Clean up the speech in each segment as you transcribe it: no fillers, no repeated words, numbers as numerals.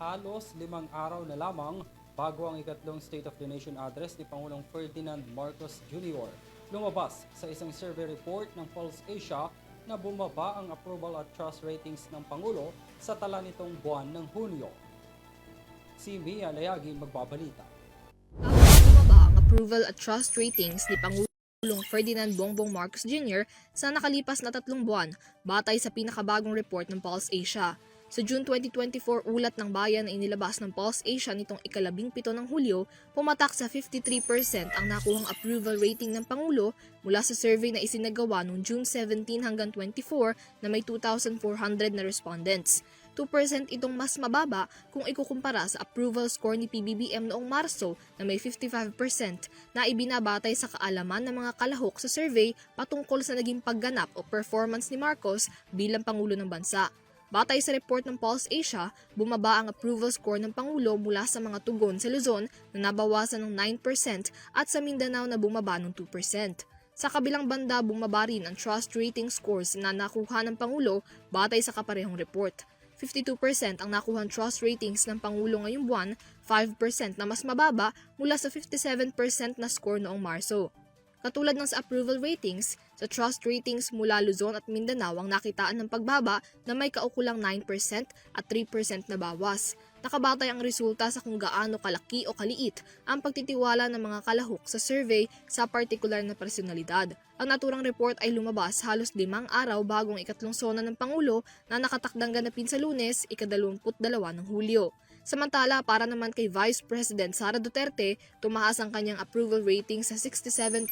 Halos 5 araw na lamang bago ang ikatlong State of the Nation address ni Pangulong Ferdinand Marcos Jr. Lumabas sa isang survey report ng Pulse Asia na bumaba ang approval at trust ratings ng Pangulo sa tala nitong buwan ng Hunyo. Si Mia Layagi magbabalita. Bumaba ang approval at trust ratings ni Pangulong Ferdinand Bongbong Marcos Jr. sa nakalipas na 3 buwan batay sa pinakabagong report ng Pulse Asia. Sa June 2024, ulat ng bayan na inilabas ng Pulse Asia nitong ika-17 ng Hulyo, pumatak sa 53% ang nakuhang approval rating ng Pangulo mula sa survey na isinagawa noong June 17 hanggang 24 na may 2,400 na respondents. 2% itong mas mababa kung ikukumpara sa approval score ni PBBM noong Marso na may 55% na ibinabatay sa kaalaman ng mga kalahok sa survey patungkol sa naging pagganap o performance ni Marcos bilang Pangulo ng bansa. Batay sa report ng Pulse Asia, bumaba ang approval score ng Pangulo mula sa mga tugon sa Luzon na nabawasan ng 9% at sa Mindanao na bumaba ng 2%. Sa kabilang banda, bumaba rin ang trust rating scores na nakuha ng Pangulo batay sa kaparehong report. 52% ang nakuhang trust ratings ng Pangulo ngayong buwan, 5% na mas mababa mula sa 57% na score noong Marso. Katulad ng sa approval ratings, sa trust ratings mula Luzon at Mindanao ang nakitaan ng pagbaba na may kaukulang 9% at 3% na bawas. Nakabatay ang resulta sa kung gaano kalaki o kaliit ang pagtitiwala ng mga kalahok sa survey sa partikular na personalidad. Ang naturang report ay lumabas halos 5 araw bago ang ikatlong sona ng Pangulo na nakatakdang ganapin sa Lunes, ika-22 ng Hulyo. Samantala, para naman kay Vice President Sara Duterte, tumaas ang kanyang approval rating sa 67%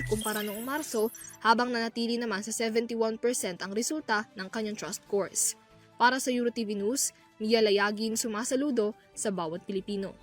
kumpara noong Marso, habang nanatili naman sa 71% ang resulta ng kanyang trust scores. Para sa EuroTV News, Mia Layagin sumasaludo sa bawat Pilipino.